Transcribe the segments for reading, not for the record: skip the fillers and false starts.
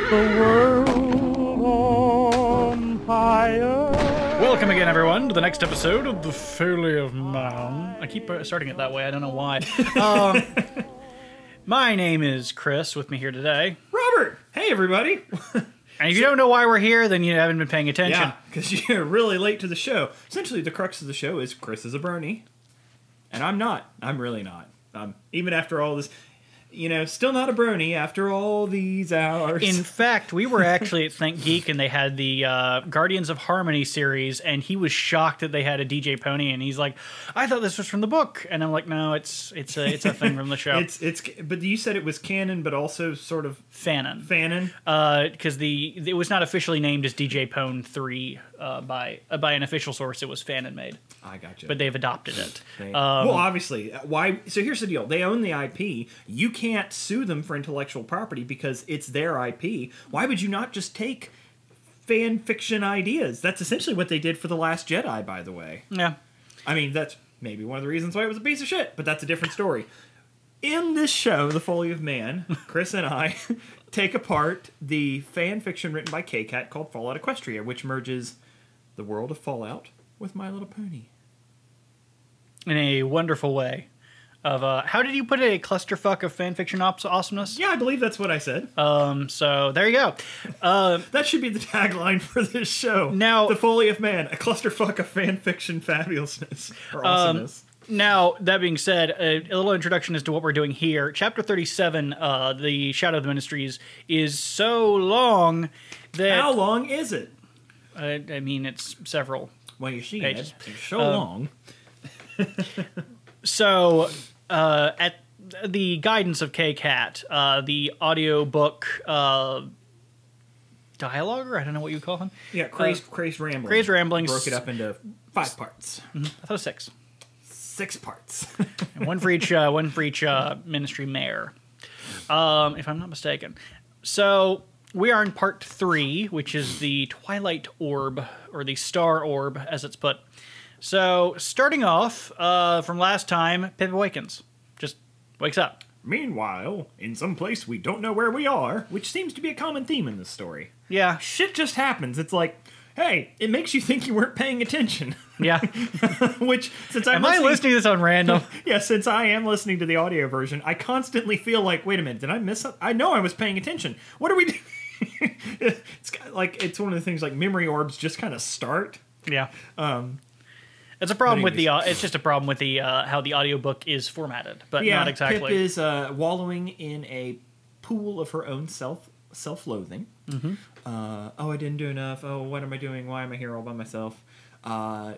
the world on fire. Welcome again, everyone, to the next episode of the Foally of Man. I keep starting it that way. I don't know why. My name is Chris. With me here today, Robert. Hey, everybody. And if you don't know why we're here, then you haven't been paying attention. Yeah, because you're really late to the show. Essentially, the crux of the show is Chris is a Brony, and I'm not. I'm really not. Even after all this, still not a Brony after all these hours. In fact, we were actually at Think Geek, and they had the Guardians of Harmony series, and he was shocked that they had a DJ Pony, and he's like, "I thought this was from the book," and I'm like, "No, it's a thing from the show." But you said it was canon, but also sort of Fanon. Because it was not officially named as DJ Pone 3 by an official source. It was Fanon made. I gotcha. But they've adopted it. Well, obviously, why? So here's the deal: they own the IP. You can't sue them for intellectual property because it's their IP. Why would you not just take fan fiction ideas? That's essentially what they did for The Last Jedi, by the way. Yeah. I mean, that's maybe one of the reasons why it was a piece of shit, but that's a different story. In this show, The Foally of Man, Chris and I take apart the fan fiction written by kkat called Fallout Equestria, which merges the world of Fallout with My Little Pony. In a wonderful way. How did you put it? A clusterfuck of fanfiction awesomeness? Yeah, I believe that's what I said. So there you go. That should be the tagline for this show. Now, The Foally of Man, a clusterfuck of fanfiction fabulousness or awesomeness. Now, that being said, a little introduction as to what we're doing here. Chapter 37, The Shadow of the Ministries, is so long that... How long is it? I mean, it's several Well, you see, pages. it's so long. So, at the guidance of kkat, the audiobook dialoguer, I don't know what you call him. Yeah, Crazed Ramblings. Crazed Ramblings. Broke it up into 5 parts. I thought it was 6. 6 parts. And one for each ministry mayor, if I'm not mistaken. So we are in part 3, which is the Twilight Orb, or the Star Orb, as it's put. So starting off from last time, Pip awakens, just wakes up. Meanwhile, in some place we don't know where we are, which seems to be a common theme in this story. Yeah, Shit just happens. It's like, hey, it makes you think you weren't paying attention. yeah. Which, since I'm Am I listening to this on random? Yeah, since I am listening to the audio version, I constantly feel like, wait a minute, did I miss something? I know I was paying attention. What are we doing? It's one of the things like memory orbs just kind of start. Yeah. It's a problem with anyways. the. It's just a problem with the how the audiobook is formatted, but Yeah, not exactly. Pip is wallowing in a pool of her own self-loathing. Mm-hmm. Oh, I didn't do enough. Oh, what am I doing? Why am I here all by myself?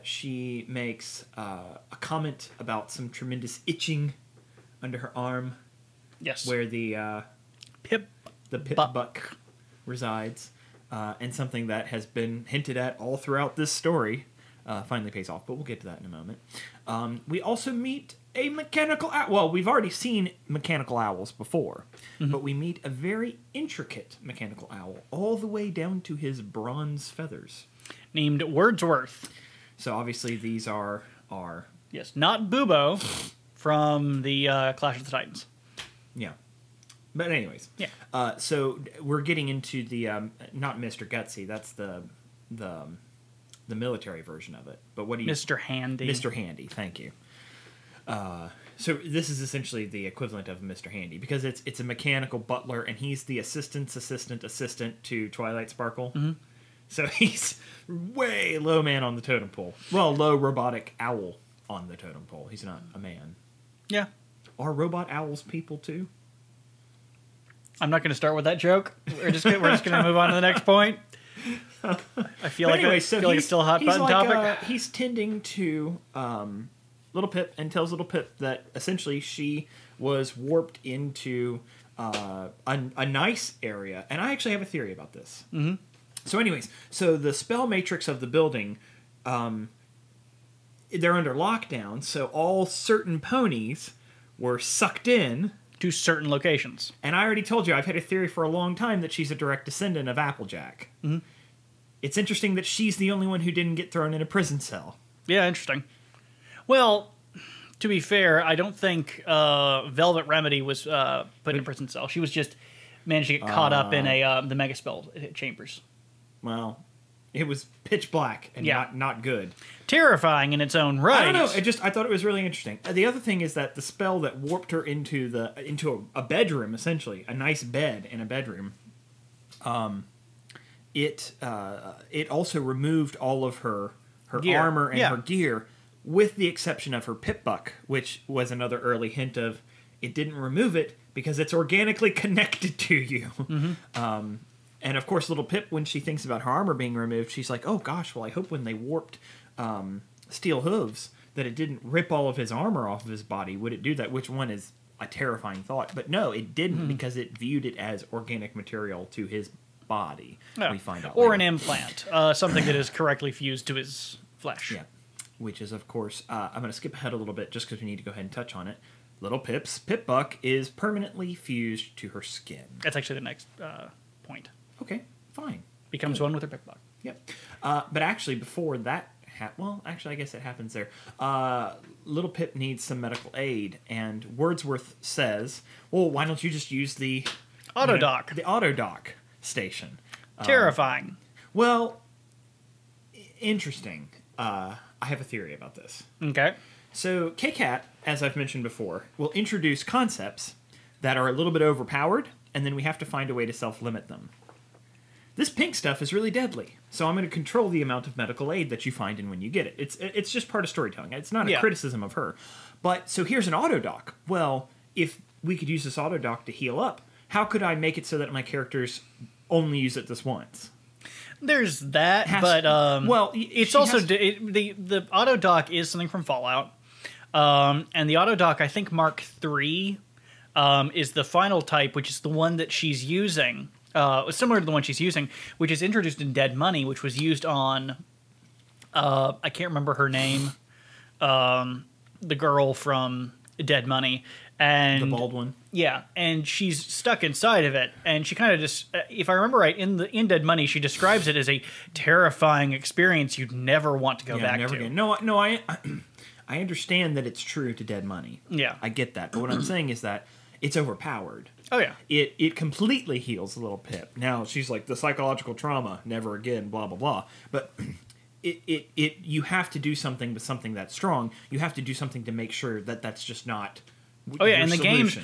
She makes a comment about some tremendous itching under her arm. Yes. Where the Pip buck resides, and something that has been hinted at all throughout this story finally pays off, but we'll get to that in a moment. We also meet a mechanical owl. Well, we've already seen mechanical owls before, but we meet a very intricate mechanical owl, all the way down to his bronze feathers. named Wordsworth. So obviously these are Yes, not Bubo from the Clash of the Titans. yeah. But anyways, Yeah. so we're getting into the not Mr. Gutsy. That's the military version of it. But what do you Mr. Handy. Mr. Handy, thank you. So this is essentially the equivalent of Mr. Handy because it's a mechanical butler and he's the assistant to Twilight Sparkle. Mm-hmm. So he's way low man on the totem pole. Well, low robotic owl on the totem pole. He's not a man. Yeah. Are robot owls people too? I'm not going to start with that joke. We're just going to move on to the next point. I feel like it's still a hot button topic. He's tending to Little Pip and tells Little Pip that essentially she was warped into a nice area. And I actually have a theory about this. Mm-hmm. So anyways, so the spell matrix of the building, they're under lockdown, so all certain ponies were sucked in to certain locations. And I already told you, I've had a theory for a long time that she's a direct descendant of Applejack. Mm-hmm. It's interesting that she's the only one who didn't get thrown in a prison cell. Yeah, interesting. Well, to be fair, I don't think Velvet Remedy was put in a prison cell. She was just managed to get caught up in the mega spell chambers. Well, it was pitch black and not good. Terrifying in its own right. I don't know. I thought it was really interesting. The other thing is that the spell that warped her into a bedroom, essentially a nice bed in a bedroom. It also removed all of her Gear. armor and her gear, with the exception of her pip-buck, which was another early hint of it didn't remove it because it's organically connected to you. Mm-hmm. And of course, little Pip, when she thinks about her armor being removed, she's like, "Oh gosh, well, I hope when they warped Steel Hooves that it didn't rip all of his armor off of his body. Would it do that?" Which one is a terrifying thought? But no, it didn't because it viewed it as organic material to his body. Yeah. We find out, or later. an implant, something that is correctly fused to his flesh. Yeah, which is of course. I'm going to skip ahead a little bit just because we need to go ahead and touch on it. Little Pip's Pip-buck is permanently fused to her skin. That's actually the next point. Okay, fine. Becomes one with her Pip-buck. Yep. But actually, before that, I guess it happens there. Little Pip needs some medical aid, and Wordsworth says, "Well, why don't you just use the Autodoc. the Autodoc station?" Terrifying. Well, interesting. I have a theory about this. Okay. So, kkat, as I've mentioned before, will introduce concepts that are a little bit overpowered, and then we have to find a way to self-limit them. This pink stuff is really deadly, so I'm going to control the amount of medical aid that you find in when you get it. It's just part of storytelling. It's not a criticism of her. But, so here's an Autodoc. Well, if we could use this Autodoc to heal up, how could I make it so that my characters only use it this once? There's that, but it's also the Autodoc is something from Fallout, and the Autodoc, I think Mark III, is the final type, which is the one that she's using, similar to the one she's using, which is introduced in Dead Money, which was used on, I can't remember her name, the girl from Dead Money, and the bald one. Yeah, and she's stuck inside of it, and she kind of just, if I remember right, in Dead Money, she describes it as a terrifying experience you'd never want to go back to. Again. No, I understand that it's true to Dead Money. Yeah. I get that. But what I'm saying is that it's overpowered. Oh, yeah. It completely heals Little Pip. Now, she's like, the psychological trauma, never again, blah, blah, blah. But you have to do something with something that's strong. You have to do something to make sure that that's just not... Oh yeah, in the games,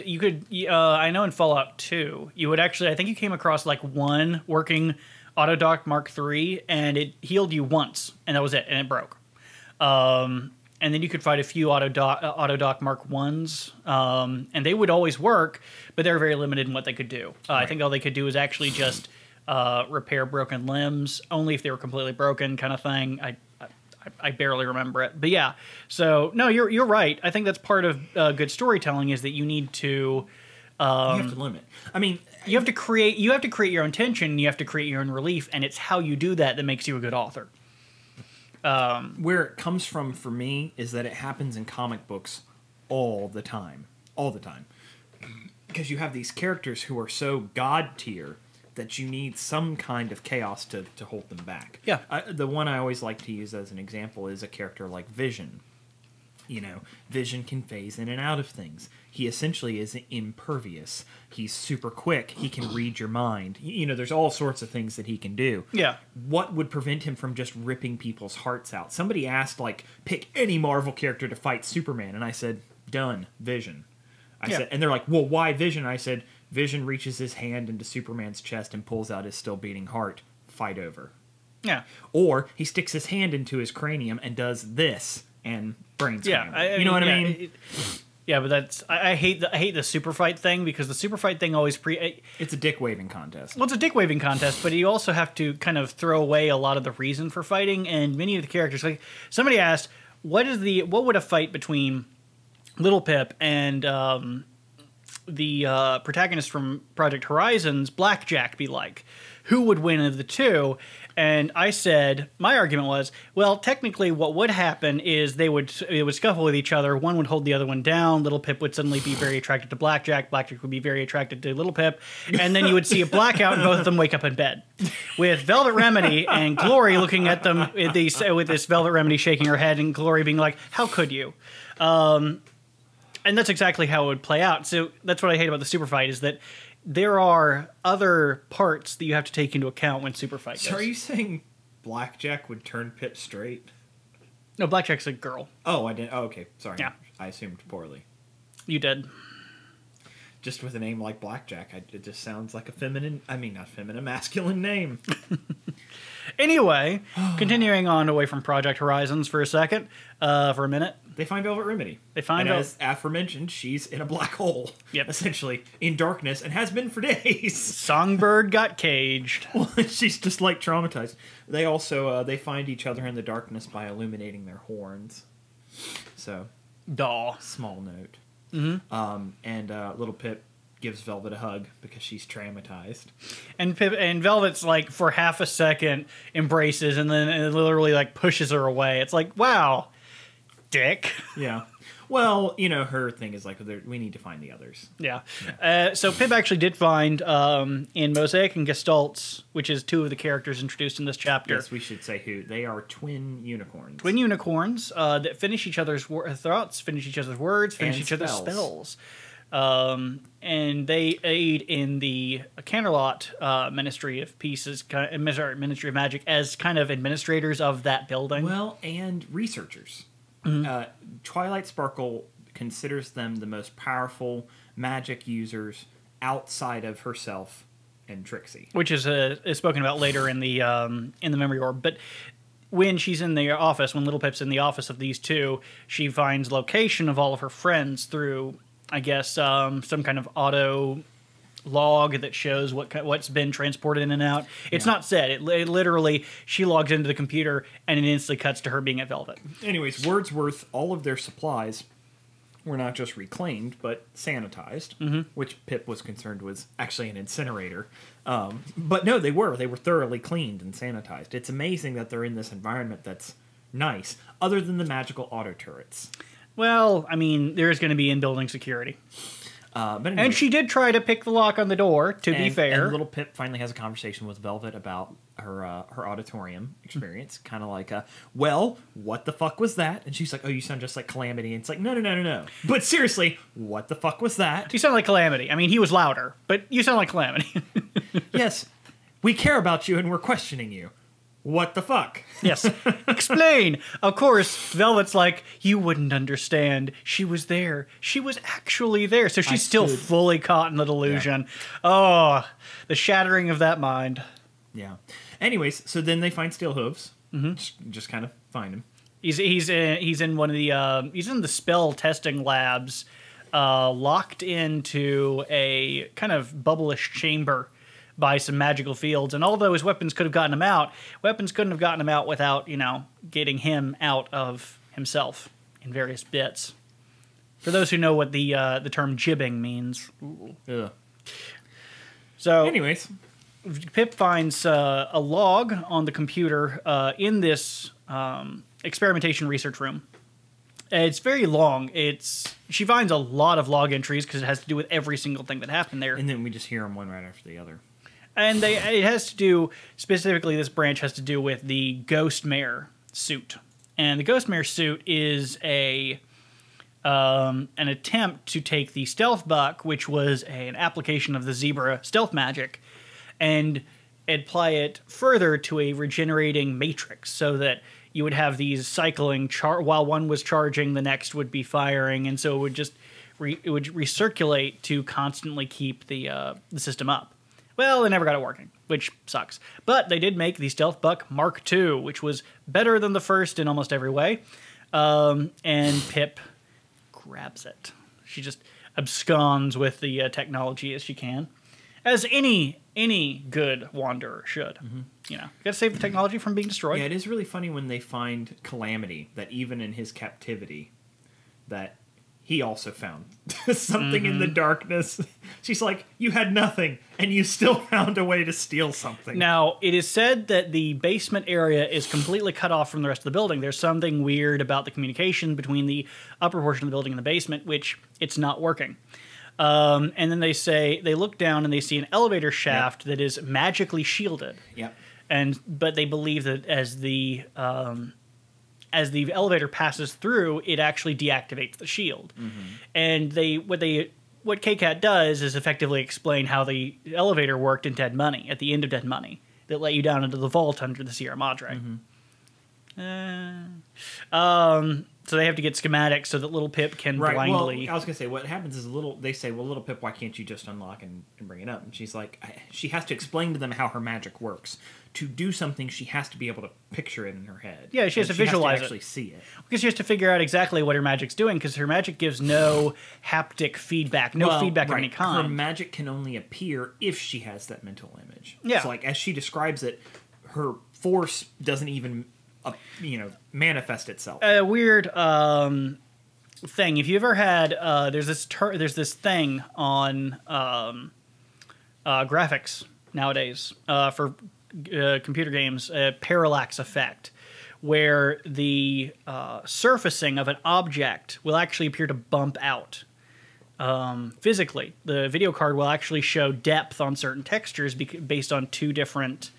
you could. I know in Fallout 2, you would actually. I think you came across like one working Autodoc Mark III, and it healed you once, and that was it, and it broke. And then you could fight a few Autodoc Mark I's, and they would always work, but they were very limited in what they could do. Right. I think all they could do was actually just repair broken limbs, only if they were completely broken, kind of thing. I barely remember it, but yeah. So no, you're right. I think that's part of good storytelling is that you need to. You have to limit. I mean, you have to create your own tension. You have to create your own relief, and it's how you do that makes you a good author. Where it comes from for me is that it happens in comic books all the time, because you have these characters who are so god tier that you need some kind of chaos to hold them back. Yeah. The one I always like to use as an example is a character like Vision. Vision can phase in and out of things. He essentially is impervious. He's super quick. He can read your mind. There's all sorts of things that he can do. Yeah. What would prevent him from just ripping people's hearts out? Somebody asked, pick any Marvel character to fight Superman, and I said, done, Vision. I said, and they're like, well, why Vision? I said, Vision reaches his hand into Superman's chest and pulls out his still beating heart. Fight over. Yeah. Or he sticks his hand into his cranium and does this, and brains. Yeah. You know what I mean? Yeah, but that's I hate the super fight thing because the super fight thing always it's a dick waving contest. Well, it's a dick waving contest, but you also have to kind of throw away a lot of the reason for fighting, and many of the characters. Like somebody asked, what would a fight between Little Pip and the protagonist from Project Horizon's Blackjack be like? Who would win of the two? And I said, my argument was, well, technically what would happen is they would scuffle with each other. One would hold the other one down. Little Pip would suddenly be very attracted to Blackjack. Blackjack would be very attracted to Little Pip. And then you would see a blackout and both of them wake up in bed. With Velvet Remedy and Glory looking at them with this Velvet Remedy shaking her head and Glory being like, how could you? And that's exactly how it would play out. So that's what I hate about the super fight is that there are other parts that you have to take into account when Super Fight goes. So are you saying Blackjack would turn Pip straight? No, Blackjack's a girl. Oh, I didn't. Oh, okay. Sorry. Yeah. I assumed poorly. You did. Just with a name like Blackjack, it just sounds like a feminine... I mean, not feminine, masculine name. Anyway, continuing on away from Project Horizons for a minute. They find Velvet Remedy. And as aforementioned, she's in a black hole. Yep. Essentially, in darkness, and has been for days. Songbird got caged. Well, she's just, like, traumatized. They also, they find each other in the darkness by illuminating their horns. So, small note. Mm-hmm. And little Pip gives Velvet a hug because she's traumatized. And Velvet's like for half a second embraces and then it literally like pushes her away. It's like, wow, dick. Yeah. Well, you know, her thing is like, we need to find the others. Yeah. So Pip actually did find in Mosaic and Gestalts, which is two of the characters introduced in this chapter. Yes, we should say who. They are twin unicorns. Twin unicorns that finish each other's thoughts, finish each other's words, finish each other's spells. And they aid in the Canterlot Ministry of Peace, Ministry of Magic, as kind of administrators of that building. Well, and researchers. Twilight Sparkle considers them the most powerful magic users outside of herself and Trixie, which is spoken about later in the memory orb. But when she's in the office, when Little Pip's in the office of these two, she finds location of all of her friends through, I guess, some kind of auto log that shows what's been transported in and out. It's not said. It literally, she logs into the computer and it instantly cuts to her being at Velvet. Anyways, Wordsworth, all of their supplies were not just reclaimed, but sanitized, which Pip was concerned was actually an incinerator. But no, they were thoroughly cleaned and sanitized. It's amazing that they're in this environment that's nice, other than the magical auto turrets. Well, I mean, there's going to be in-building security. But anyway, and she did try to pick the lock on the door, to be fair. And little Pip finally has a conversation with Velvet about her auditorium experience. Kind of like, well, what the fuck was that? And she's like, oh, you sound just like Calamity. And it's like, no. But seriously, what the fuck was that? You sound like Calamity. I mean, he was louder, but you sound like Calamity. Yes, we care about you and we're questioning you. What the fuck? Yes. Explain. Of course, Velvet's like, you wouldn't understand. She was there. She was actually there. So she's still fully caught in the delusion. Yeah. Oh, the shattering of that mind. Yeah. Anyways, so then they find Steel Hooves. Just kind of find him. He's in one of the he's in the spell testing labs, locked into a kind of bubble-ish chamber by some magical fields, and although his weapons could have gotten him out, weapons couldn't have gotten him out without, you know, getting him out of himself in various bits. For those who know what the term jibbing means. Yeah. So, anyways, Pip finds a log on the computer in this experimentation research room. It's very long. She finds a lot of log entries because it has to do with every single thing that happened there. And then we just hear them one right after the other. And it has to do, specifically this branch has to do with the Ghost Mare suit. And the Ghost Mare suit is an attempt to take the Stealth Buck, which was an application of the Zebra stealth magic, and apply it further to a regenerating matrix so that you would have these cycling, while one was charging, the next would be firing, and so it would just it would recirculate to constantly keep the system up. Well, they never got it working, which sucks. But they did make the Stealth Buck Mark II, which was better than the first in almost every way. And Pip grabs it. She just absconds with the technology as she can, as any good wanderer should. You know, you got to save the technology from being destroyed. Yeah, it is really funny when they find Calamity, that even in his captivity, that he also found something in the darkness. She's like, you had nothing, and you still found a way to steal something. Now, it is said that the basement area is completely cut off from the rest of the building. There's something weird about the communication between the upper portion of the building and the basement, which it's not working. And then they look down and they see an elevator shaft that is magically shielded. Yep. But they believe that as the elevator passes through, it actually deactivates the shield. And what they what kkat does is effectively explain how the elevator worked in Dead Money, at the end of Dead Money, that let you down into the vault under the Sierra Madre. So they have to get schematics so that little Pip can blindly... Well, I was going to say, what happens is they say, well, little Pip, why can't you just unlock and bring it up? And she's like, she has to explain to them how her magic works. To do something, she has to be able to picture it in her head. Yeah, she has to visualize it. Actually see it. Because she has to figure out exactly what her magic's doing, because her magic gives no haptic feedback, feedback of any kind. Her magic can only appear if she has that mental image. Yeah. So, like, as she describes it, her force doesn't even... manifest itself. A weird thing. If you ever had, there's this thing on graphics nowadays for computer games, parallax effect, where the surfacing of an object will actually appear to bump out. Physically, the video card will actually show depth on certain textures based on two different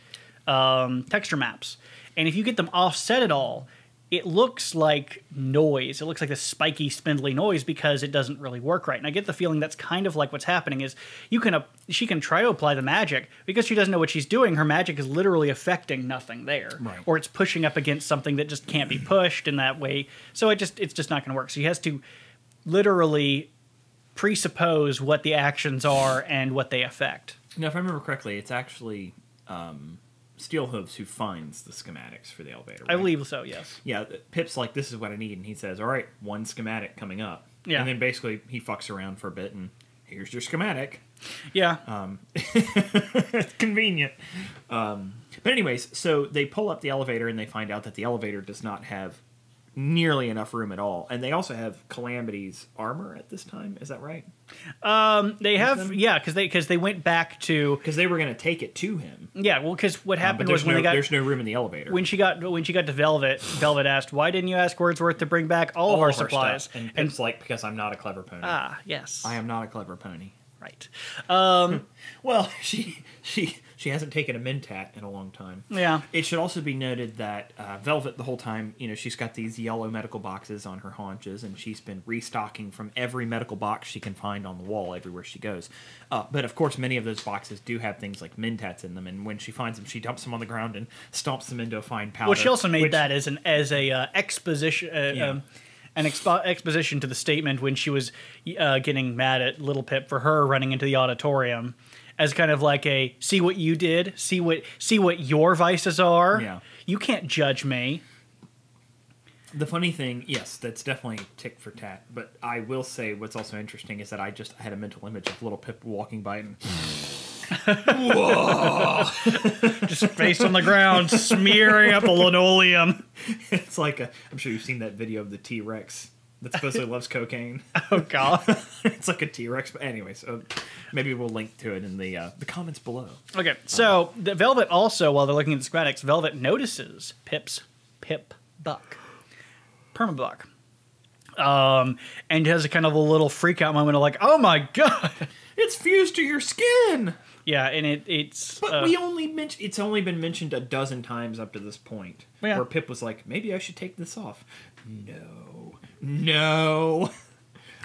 texture maps. And if you get them offset at all, it looks like noise. It looks like a spiky, spindly noise because it doesn't really work right. And I get the feeling that's kind of like what's happening is she can try to apply the magic. Because she doesn't know what she's doing, her magic is literally affecting nothing there. Right. Or it's pushing up against something that just can't be pushed in that way. So it's just not going to work. So she has to literally presuppose what the actions are and what they affect. Now, if I remember correctly, it's actually... Steelhooves who finds the schematics for the elevator. Right? I believe so, yes. Yeah, Pip's like, this is what I need, and he says, all right, one schematic coming up. Yeah. And then basically he fucks around for a bit, and here's your schematic. Yeah. It's convenient. But anyways, so they pull up the elevator, and they find out that the elevator does not have nearly enough room at all. And they also have Calamity's armor at this time. Is that right? They have, yeah, because they went back to... Because they were going to take it to him. Yeah, well, because what happened was there's no room in the elevator. When she got to Velvet, Velvet asked, why didn't you ask Wordsworth to bring back all of our supplies? And Pip's like, because I'm not a clever pony. Ah, yes. I am not a clever pony. Right. Well, she hasn't taken a Mentat in a long time. Yeah. It should also be noted that Velvet, the whole time, she's got these yellow medical boxes on her haunches, and she's been restocking from every medical box she can find on the wall everywhere she goes. But, of course, many of those boxes do have things like Mentats in them, and when she finds them, she dumps them on the ground and stomps them into a fine powder. Well, she also made that as a exposition... An exposition to the statement when she was getting mad at Little Pip for her running into the auditorium, as kind of like a see what you did, see what your vices are. Yeah. You can't judge me. The funny thing, yes, that's definitely tick for tat. But I will say what's also interesting is that I just had a mental image of Little Pip walking by and whoa, just face on the ground, smearing up a linoleum. It's like I'm sure you've seen that video of the T-Rex that supposedly loves cocaine. Oh God, it's like a T-Rex. But anyway, so maybe we'll link to it in the comments below. Okay, so the Velvet also, while they're looking at the schematics, Velvet notices Pip's Pip Buck, Permabuck, and has a kind of a little freak out moment of like, oh my God, it's fused to your skin. Yeah, and it's... But it's only been mentioned a dozen times up to this point. Yeah. Where Pip was like, maybe I should take this off. No,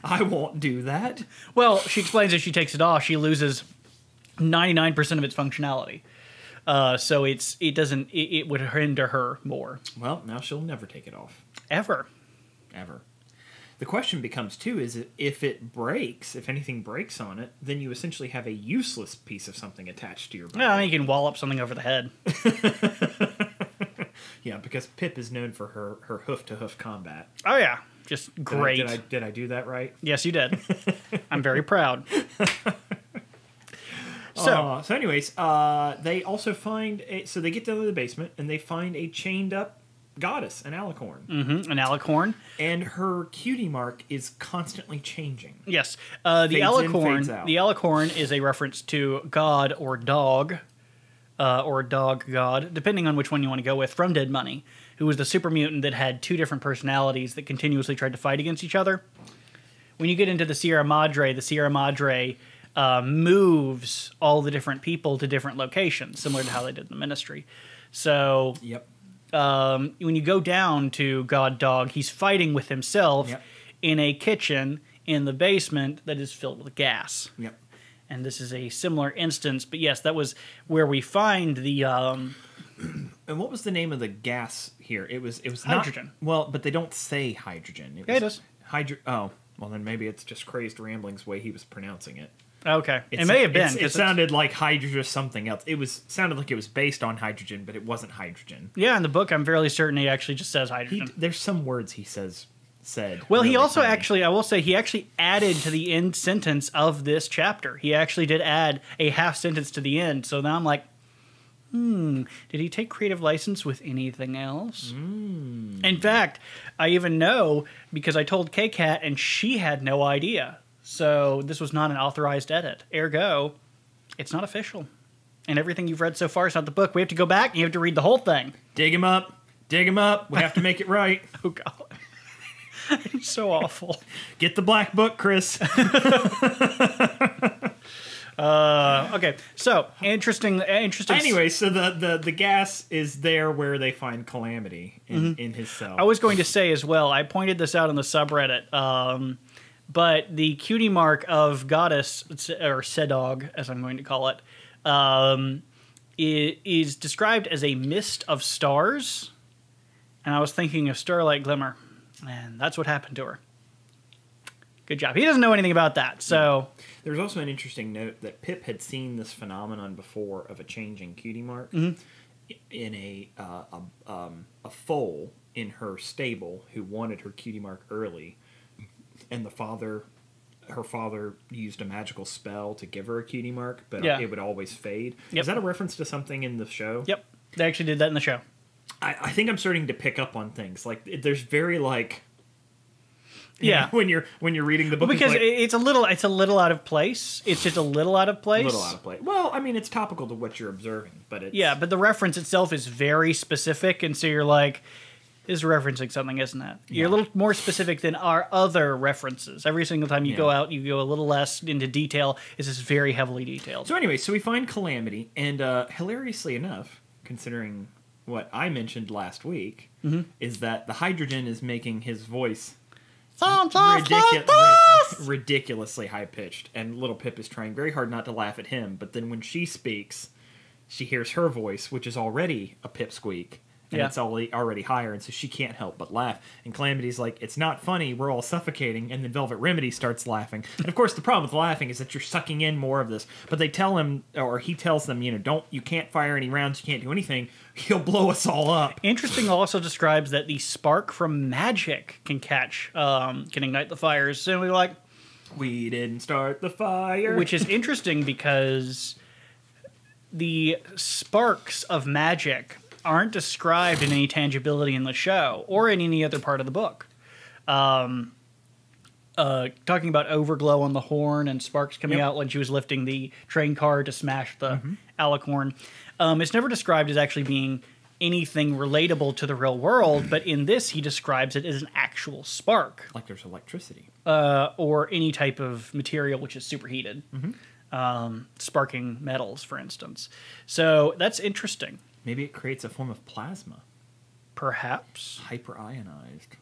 I won't do that. Well, she explains if she takes it off, she loses 99% of its functionality. So it would hinder her more. Well, now she'll never take it off. Ever. The question becomes, too, is if anything breaks on it, then you essentially have a useless piece of something attached to your body. Yeah, you can wallop something over the head. Yeah, because Pip is known for her hoof-to-hoof combat. Oh, yeah. Just great. Did I do that right? Yes, you did. I'm very proud. So anyways, they also find... So they get down to the basement, and they find a chained-up goddess, an Alicorn. Mm-hmm, an Alicorn. And her cutie mark is constantly changing. Yes. The Alicorn is a reference to God or dog god, depending on which one you want to go with, from Dead Money, who was the super mutant that had two different personalities that continuously tried to fight against each other. When you get into the Sierra Madre moves all the different people to different locations, similar to how they did in the Ministry. So... Yep. When you go down to God Dog, he's fighting with himself in a kitchen in the basement that is filled with gas. Yep. And this is a similar instance, but yes, that was where we find the And what was the name of the gas here? It was hydrogen. Well, but they don't say hydrogen. Yeah, it is. Oh, well then maybe it's just crazed ramblings way he was pronouncing it. Okay, it may have been. It sounded like hydrogen or something else. Sounded like it was based on hydrogen, but it wasn't hydrogen. Yeah, in the book, I'm fairly certain he actually just says hydrogen. There's some words he said. Well, really he also funny. actually, I will say, he actually added to the end sentence of this chapter. He actually did add a half sentence to the end. So now I'm like, did he take creative license with anything else? In fact, I even know because I told kkat and she had no idea. So this was not an authorized edit. Ergo, it's not official. And everything you've read so far is not the book. We have to go back and you have to read the whole thing. Dig him up. Dig him up. We have to make it right. Oh, God. It's so awful. Get the black book, Chris. Okay, so interesting. Anyway, so the gas is there where they find Calamity in his cell. I was going to say as well, I pointed this out on the subreddit, but the cutie mark of Goddess, or Sedog, as I'm going to call it, is described as a mist of stars, and I was thinking of Starlight Glimmer, and that's what happened to her. Good job. He doesn't know anything about that, so... There's also an interesting note that Pip had seen this phenomenon before of a changing cutie mark in a foal in her stable who wanted her cutie mark early, and her father used a magical spell to give her a cutie mark, but it would always fade. Yep. Is that a reference to something in the show? Yep. They actually did that in the show. I think I'm starting to pick up on things. Like, there's very, like... Yeah, when you're reading the book, because it's a little out of place. It's just a little out of place. A little out of place. Well, I mean, it's topical to what you're observing, but it's... Yeah, but the reference itself is very specific, and so you're like, this is referencing something, isn't it? You're a little more specific than our other references. Every single time you go out, you go a little less into detail. This is very heavily detailed. So anyway, so we find Calamity, and hilariously enough, considering what I mentioned last week, is that the hydrogen is making his voice... ridiculously high-pitched, and little Pip is trying very hard not to laugh at him, but then when she speaks, she hears her voice, which is already a Pip squeak, and it's already higher, and so she can't help but laugh. And Calamity's like, it's not funny, we're all suffocating, and then Velvet Remedy starts laughing. And of course, the problem with laughing is that you're sucking in more of this, but they tell him, or he tells them, you can't fire any rounds, you can't do anything, he'll blow us all up. Interesting also describes that the spark from magic can ignite the fires. So we're like, we didn't start the fire. Which is interesting because the sparks of magic aren't described in any tangibility in the show or in any other part of the book. Talking about overglow on the horn and sparks coming out when she was lifting the train car to smash the Alicorn. It's never described as actually being anything relatable to the real world, but in this he describes it as an actual spark. Like there's electricity. Or any type of material which is superheated. Sparking metals, for instance. So that's interesting. Maybe it creates a form of plasma. Perhaps. Hyper-ionized.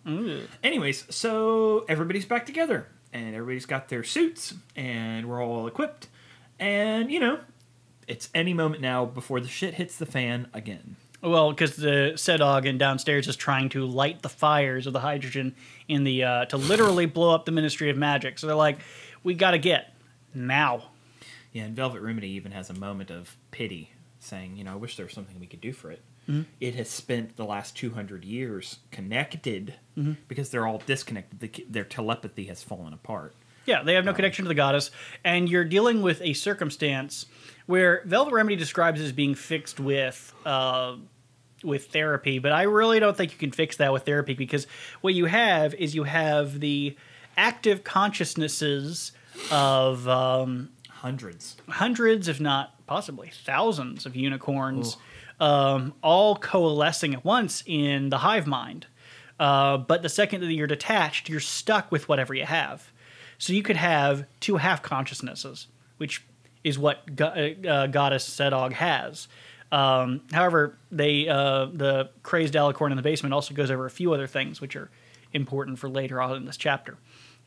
Anyways, so everybody's back together. And everybody's got their suits. And we're all equipped. And, it's any moment now before the shit hits the fan again. Well, because the Sedog in downstairs is trying to light the fires of the hydrogen in the to literally blow up the Ministry of Magic. So they're like, we gotta get now. Yeah, and Velvet Remedy even has a moment of pity, saying, I wish there was something we could do for it. It has spent the last 200 years connected because they're all disconnected. Their telepathy has fallen apart. Yeah, they have no connection to the goddess, and you're dealing with a circumstance where Velvet Remedy describes as being fixed with therapy, but I really don't think you can fix that with therapy, because what you have is the active consciousnesses of hundreds, if not possibly thousands of unicorns, all coalescing at once in the hive mind. But the second that you're detached, you're stuck with whatever you have. So you could have two half consciousnesses, which is what Goddess Sedog has. However, the crazed Alicorn in the basement also goes over a few other things which are important for later on in this chapter.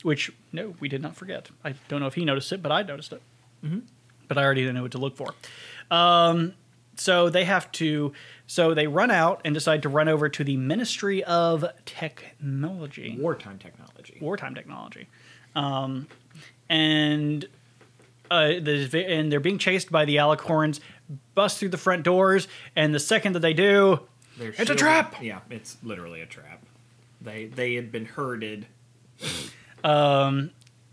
Which, no, we did not forget. I don't know if he noticed it, but I noticed it. But I already know what to look for. So they have to... So they run out and decide to run over to the Ministry of Technology. Wartime technology. Wartime technology. And they're being chased by the Alicorns, bust through the front doors, and the second that they do, it's a trap! Yeah, it's literally a trap. They had been herded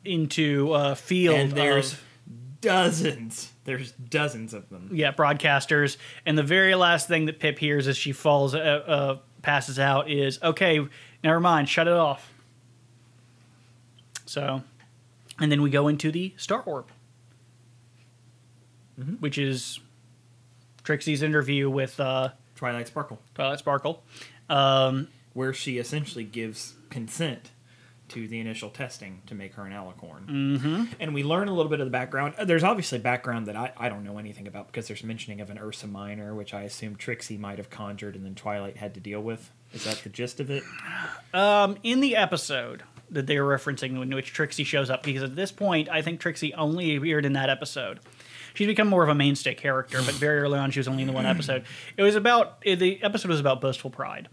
into a field and there's of... dozens. There's dozens of them. Yeah, broadcasters. And the very last thing that Pip hears as she falls, passes out is, okay, never mind, shut it off. So, and then we go into the Star Orb, which is Trixie's interview with Twilight Sparkle. Twilight Sparkle. Where she essentially gives consent to the initial testing to make her an Alicorn. And we learn a little bit of the background. There's obviously background that I don't know anything about because there's mentioning of an Ursa Minor, which I assume Trixie might have conjured and then Twilight had to deal with. Is that the gist of it? In the episode that they were referencing in which Trixie shows up, because at this point, I think Trixie only appeared in that episode. She's become more of a mainstay character, but very early on she was only in the one episode. The episode was about boastful pride.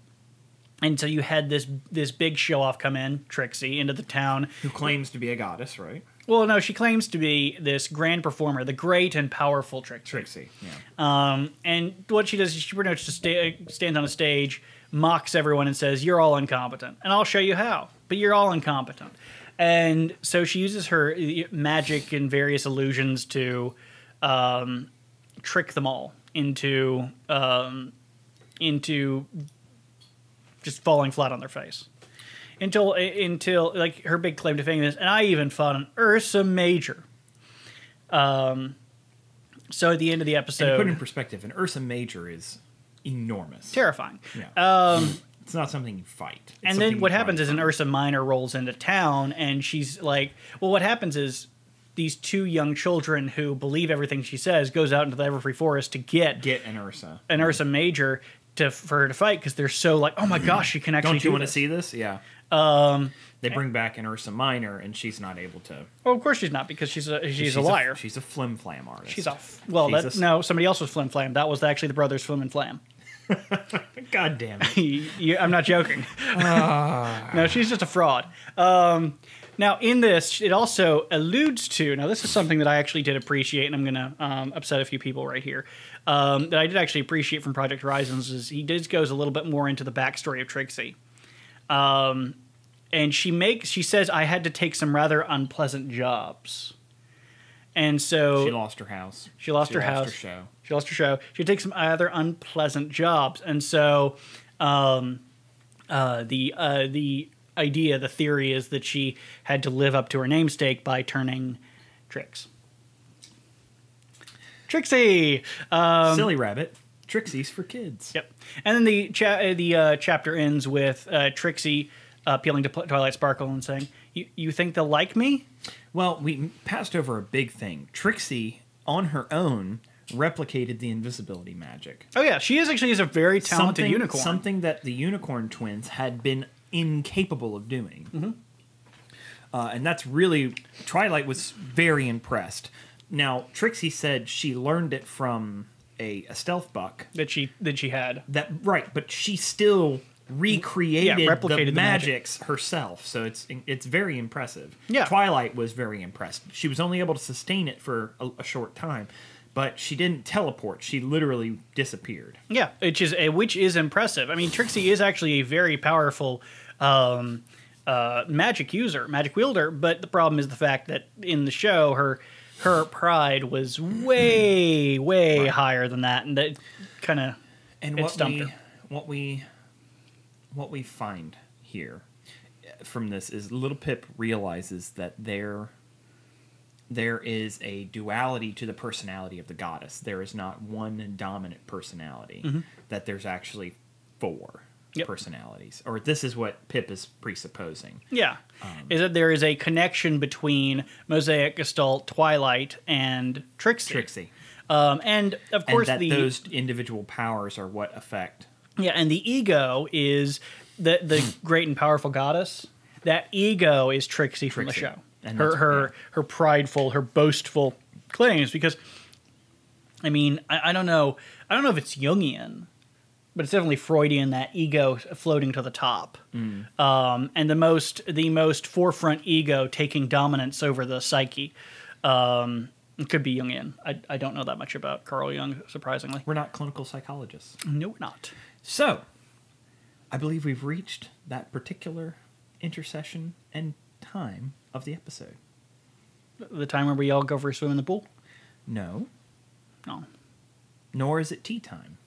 And so you had this big show-off come in, Trixie, into the town. Who claims to be a goddess, right? Well, no, she claims to be this grand performer, the great and powerful Trixie. Trixie, yeah. And what she does is she pretty much just stands on a stage, mocks everyone and says, you're all incompetent. And I'll show you how, but you're all incompetent. And so she uses her magic and various illusions to trick them all into just falling flat on their face until like her big claim to fame is, and I even fought an Ursa Major. So at the end of the episode, And to put it in perspective, an Ursa Major is enormous, terrifying. Yeah. It's not something you fight. And then what happens is an Ursa Minor rolls into town, and she's like, well, what happens is these two young children who believe everything she says goes out into the Everfree Forest to get an Ursa, Ursa Major. For her to fight because they're so like, oh my gosh, she can actually. Don't you want to see this? Yeah. They bring back an Ursa Minor, and she's not able to. Well, of course she's not because she's a liar. She's a flim flam artist. No, somebody else was flim flam. That was actually the brothers Flim and Flam. God damn it! I'm not joking. No, she's just a fraud. Now, in this, it also alludes to... Now, this is something that I actually did appreciate, and I'm going to upset a few people right here, that I did actually appreciate from Project Horizons, is he goes a little bit more into the backstory of Trixie. And she says, I had to take some rather unpleasant jobs. And so... She lost her house. She lost her house. She lost her show. She lost her show. She takes some rather unpleasant jobs. And so the theory is that she had to live up to her namesake by turning Trix. Trixie! Silly rabbit. Trixie's for kids. Yep. And then the chapter ends with Trixie appealing to Twilight Sparkle and saying, you think they'll like me? Well, we passed over a big thing. Trixie, on her own, replicated the invisibility magic. Oh yeah, she is a very talented unicorn. Something that the unicorn twins had been incapable of doing. And that's really... Twilight was very impressed. Now, Trixie said she learned it from a stealth buck. That she had. Right, but she still recreated replicated the the magics herself. So it's very impressive. Yeah. Twilight was very impressed. She was only able to sustain it for a short time. But she didn't teleport. She literally disappeared. Yeah, which is impressive. I mean, Trixie is actually a very powerful magic wielder. But the problem is the fact that in the show, her pride was way higher than that, and that kind of stumped her. What we find here from this is little Pip realizes that there is a duality to the personality of the goddess. There is not one dominant personality. That there's actually four personalities. Or this is what Pip is presupposing. Yeah. Is that there is a connection between Mosaic, Gestalt, Twilight, and Trixie. And of course those individual powers are what affect... Yeah, and the ego is the great and powerful goddess. That ego is Trixie from the show. And Her prideful, her boastful claims. Because, I mean, I don't know if it's Jungian, but it's definitely Freudian, that ego floating to the top. And the most forefront ego taking dominance over the psyche. It could be Jungian. I don't know that much about Carl Jung, surprisingly. We're not clinical psychologists. No, we're not. So, I believe we've reached that particular intercession and time of the episode. The time where we all go for a swim in the pool? No. No. Nor is it tea time.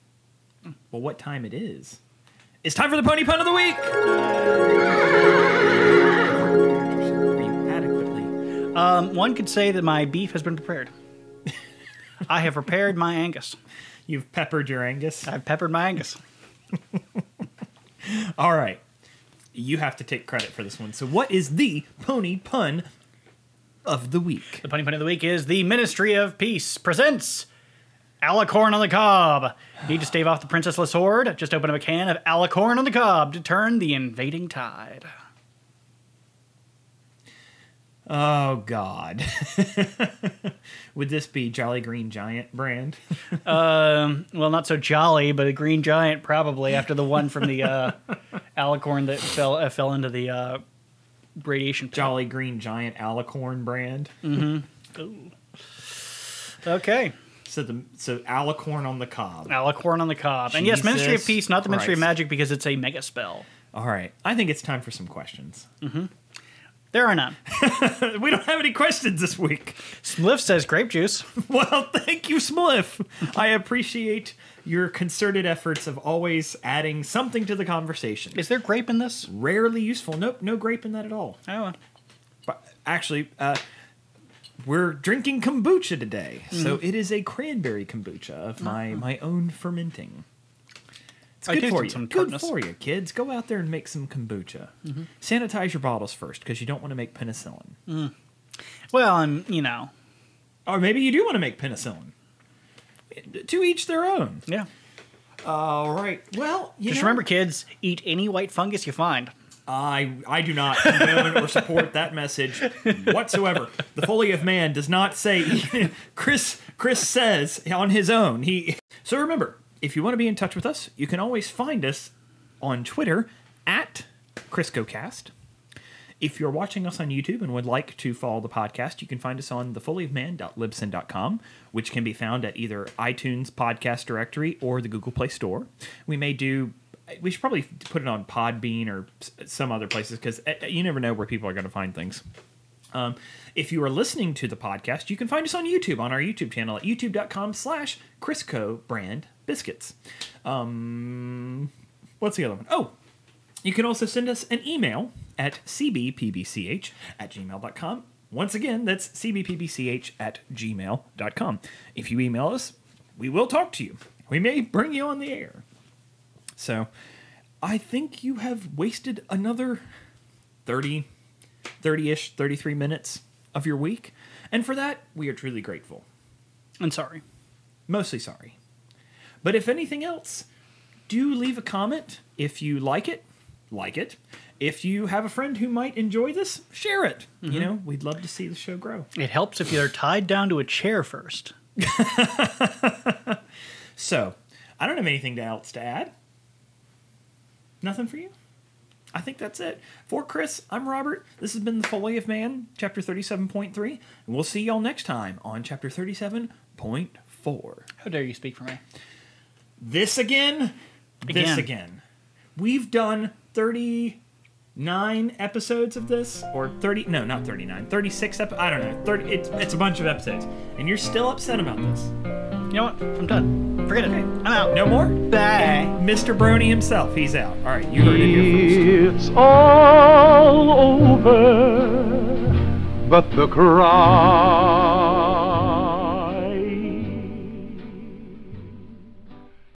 Well, what time it is? It's time for the Pony Pun of the Week! Are you adequately? One could say that my beef has been prepared. I have prepared my Angus. You've peppered your Angus? I've peppered my Angus. All right. You have to take credit for this one. So what is the Pony Pun of the Week? The Pony Pun of the Week is the Ministry of Peace presents Alicorn on the Cob. Need to stave off the princessless horde? Just open up a can of Alicorn on the Cob to turn the invading tide. Oh, God. Would this be Jolly Green Giant brand? Well, not so jolly, but a Green Giant probably, after the one from the Alicorn that fell into the radiation pit. Jolly Green Giant Alicorn brand. Mm-hmm. Ooh. Okay. So Alicorn on the Cob. Alicorn on the Cob. And yes, Ministry of Peace, not the Ministry of Christ. Magic, because it's a mega spell. All right. I think it's time for some questions. Mm-hmm. There are none. We don't have any questions this week. Spliff says grape juice. Well, thank you, Spliff. I appreciate your concerted efforts of always adding something to the conversation. Is there grape in this? Rarely useful. Nope, no grape in that at all. Oh. But actually, we're drinking kombucha today. So it is a cranberry kombucha of my own fermenting. It's good for you. Good for you, kids. Go out there and make some kombucha. Sanitize your bottles first, because you don't want to make penicillin. Well, Or maybe you do want to make penicillin. To each their own. Yeah. All right. Well, Just remember, kids, eat any white fungus you find. I do not condone or support that message whatsoever. The Foally of Man does not say. Chris says on his own. So remember, if you want to be in touch with us, you can always find us on Twitter at ChriscoCast. If you're watching us on YouTube and would like to follow the podcast, you can find us on thefoallyofman.libsyn.com, which can be found at either iTunes podcast directory or the Google Play Store. We should probably put it on Podbean or some other places, because you never know where people are going to find things. If you are listening to the podcast, you can find us on YouTube, on our YouTube channel at youtube.com/Chrisco brand biscuits. What's the other one? Oh, you can also send us an email at cbpbch@gmail.com. Once again, that's cbpbch@gmail.com. If you email us, we will talk to you. We may bring you on the air. So, I think you have wasted another 30-ish, 33 minutes of your week. And for that, we are truly grateful. And sorry. Mostly sorry. But if anything else, do leave a comment. If you like it. If you have a friend who might enjoy this, share it. We'd love to see the show grow. It helps if you're tied down to a chair first. So, I don't have anything else to add. Nothing for you? I think that's it. For Chris, I'm Robert. This has been The Foally of Man, Chapter 37.3. And we'll see y'all next time on Chapter 37.4. How dare you speak for me? This again? This again. We've done 39 episodes of this. Or 30... No, not 39. 36 episodes. I don't know. 30. It's a bunch of episodes. And you're still upset about this. You know what? I'm done. Forget it. I'm out. No more? Bye. And Mr. Brony himself, he's out. All right, you heard it here first. It's all over, but the crowd